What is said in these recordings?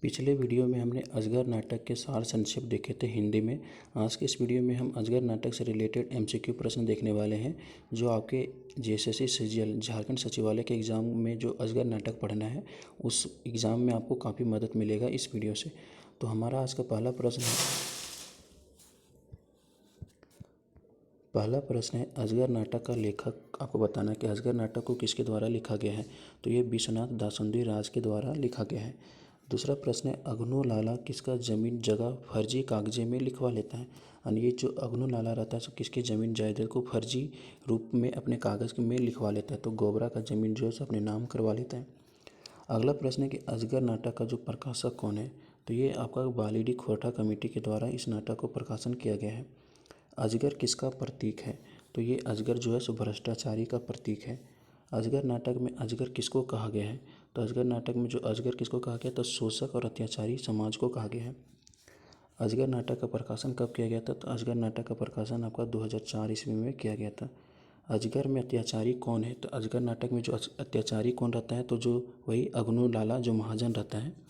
पिछले वीडियो में हमने अजगर नाटक के सार संक्षेप देखे थे हिंदी में। आज के इस वीडियो में हम अजगर नाटक से रिलेटेड एमसीक्यू प्रश्न देखने वाले हैं, जो आपके जेएसएससी सीजीएल झारखंड सचिवालय के एग्ज़ाम में जो अजगर नाटक पढ़ना है उस एग्ज़ाम में आपको काफ़ी मदद मिलेगा इस वीडियो से। तो हमारा आज का पहला प्रश्न है अजगर नाटक का लेखक आपको बताना है कि अजगर नाटक को किसके द्वारा लिखा गया है। तो ये विश्वनाथ दासुंदी राज के द्वारा लिखा गया है। दूसरा प्रश्न है अगनू लाला किसका ज़मीन जगह फर्जी कागजे में लिखवा लेता है। यानी ये जो अगनू लाला रहता है तो किसकी ज़मीन जायदाद को फर्जी रूप में अपने कागज़ में लिखवा लेता है, तो गोबरा का ज़मीन जो है अपने नाम करवा लेता है। अगला प्रश्न है कि अजगर नाटक का जो प्रकाशक कौन है। तो ये आपका बालीडी खोरठा कमेटी के द्वारा इस नाटक को प्रकाशन किया गया है। अजगर किसका प्रतीक है। तो ये अजगर जो है सो भ्रष्टाचारी का प्रतीक है। अजगर नाटक में अजगर किसको कहा गया है। तो अजगर नाटक में जो अजगर किसको कहा गया, तो शोषक और अत्याचारी समाज को कहा गया है। अजगर नाटक का प्रकाशन कब किया गया था। तो अजगर नाटक का प्रकाशन आपका 2004 ईस्वी में किया गया था। अजगर में अत्याचारी कौन है। तो अजगर नाटक में जो अत्याचारी कौन रहता है, तो जो वही अगनू लाला जो महाजन रहता है।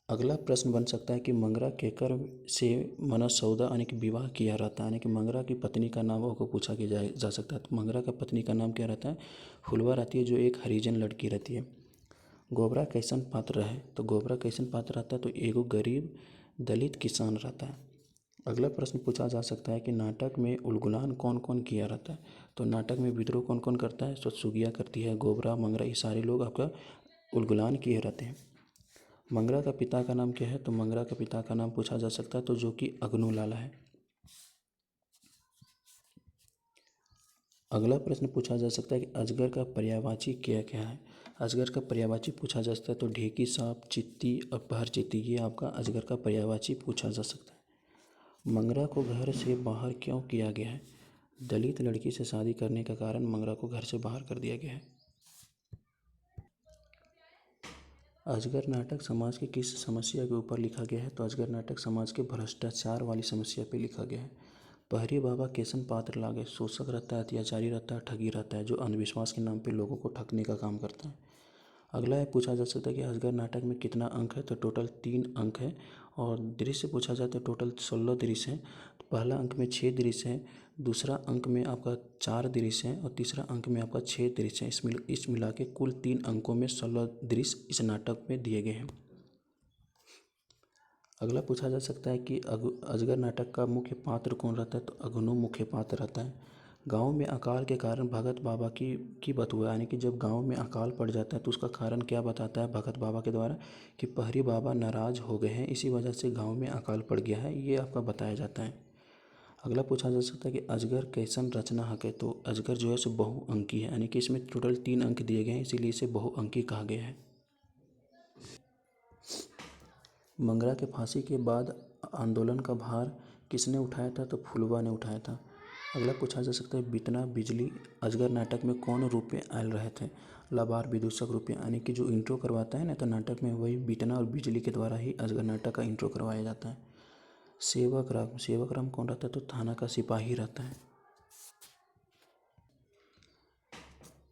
अगला प्रश्न बन सकता है कि मंगरा केकर से मनसौदा यानी कि विवाह किया रहता है, यानी कि मंगरा की पत्नी का नाम आपको पूछा किया जा सकता है। तो मंगरा का पत्नी का नाम क्या रहता है, फुलवा रहती है, जो एक हरिजन लड़की रहती है। गोबरा कैसन पात्र है। तो गोबरा कैसन पात्र रहता है, तो एगो गरीब दलित किसान रहता है। अगला प्रश्न पूछा जा सकता है कि नाटक में उलगुलान कौन कौन किया रहता है। तो नाटक में विद्रोह कौन कौन करता है। तो सुगिया करती है, गोबरा मंगरा ये सारे लोग आपका उलगुलान किए रहते हैं। मंगरा का पिता का नाम क्या है। तो मंगरा के पिता का नाम पूछा जा सकता है, तो जो कि अगनू लाला है। अगला प्रश्न पूछा जा सकता है कि अजगर का पर्यायवाची क्या क्या है। अजगर का पर्यायवाची पूछा जा सकता है, तो ढेकी सांप, चित्ती, अपहर चित्ती, ये आपका अजगर का पर्यायवाची पूछा जा सकता है। मंगरा को घर से बाहर क्यों किया गया है। दलित लड़की से शादी करने का कारण मंगरा को घर से बाहर कर दिया गया है। अजगर नाटक समाज की किस समस्या के ऊपर लिखा गया है। तो अजगर नाटक समाज के भ्रष्टाचार वाली समस्या पे लिखा गया है। पहरी बाबा कैसन पात्र लागे। शोषक रहता है, अत्याचारी रहता है, ठगी रहता है, जो अंधविश्वास के नाम पे लोगों को ठगने का काम करता है। अगला है पूछा जा सकता है कि अजगर नाटक में कितना अंक है। तो टोटल 3 अंक है। और दृश्य पूछा जाए तो टोटल 16 दृश्य हैं। तो पहला अंक में 6 दृश्य हैं, दूसरा अंक में आपका 4 दृश्य हैं और तीसरा अंक में आपका 6 दृश्य हैं। इस मिला के कुल 3 अंकों में 16 दृश्य इस नाटक में दिए गए हैं। अगला पूछा जा सकता है कि अजगर नाटक का मुख्य पात्र कौन रहता है। तो अगनू मुख्य पात्र रहता है। गांव में अकाल के कारण भगत बाबा की बतुआ, यानी कि जब गांव में अकाल पड़ जाता है तो उसका कारण क्या बताता है भगत बाबा के द्वारा, कि पहरी बाबा नाराज हो गए हैं, इसी वजह से गांव में अकाल पड़ गया है, ये आपका बताया जाता है। अगला पूछा जा सकता है कि अजगर कैसन रचना हक है। तो अजगर जो है सो बहुअंकी है, यानी कि इसमें टोटल 3 अंक दिए गए हैं, इसीलिए इसे बहुअंकी कहा गया है। मंगरा के फांसी के बाद आंदोलन का भार किसने उठाया था। तो फुलवा ने उठाया था। अगला पूछा जा सकता है बितना बिजली अजगर नाटक में कौन रूप में आयल रहे थे। लबार विदूषक रूप में, यानी कि जो इंट्रो करवाता है ना, तो नाटक में वही बितना और बिजली के द्वारा ही अजगर नाटक का इंट्रो करवाया जाता है। सेवक राम कौन रहता है। तो थाना का सिपाही रहता है।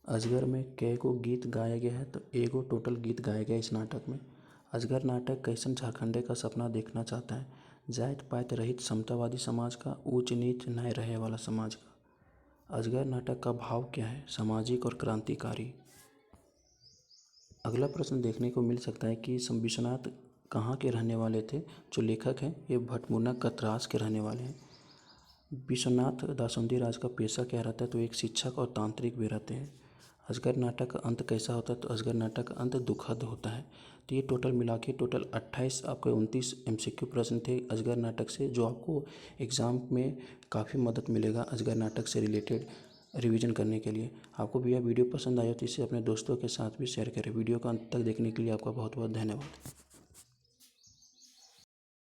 अजगर में कै गो गीत गाया गया है। तो एगो टोटल गीत गाया गया इस नाटक में। अजगर नाटक कैसन झारखंडे का सपना देखना चाहता है। जात पात रहित समतावादी समाज का, ऊंच नीच न रहे वाला समाज का। अजगर नाटक का भाव क्या है, सामाजिक और क्रांतिकारी। अगला प्रश्न देखने को मिल सकता है कि विश्वनाथ कहाँ के रहने वाले थे। जो लेखक हैं ये भटमुना कतरास के रहने वाले हैं। विश्वनाथ दासुंदी राज का पेशा क्या रहता है। तो एक शिक्षक और तांत्रिक भी रहते हैं। अजगर नाटक का अंत कैसा होता है। तो अजगर नाटक का अंत दुखद होता है। तो ये टोटल मिला के टोटल 28 आपके 29 एमसीक्यू प्रश्न थे अजगर नाटक से, जो आपको एग्ज़ाम में काफ़ी मदद मिलेगा अजगर नाटक से रिलेटेड रिवीजन करने के लिए। आपको भी यह वीडियो पसंद आया तो इसे अपने दोस्तों के साथ भी शेयर करें। वीडियो को अंत तक देखने के लिए आपका बहुत बहुत धन्यवाद।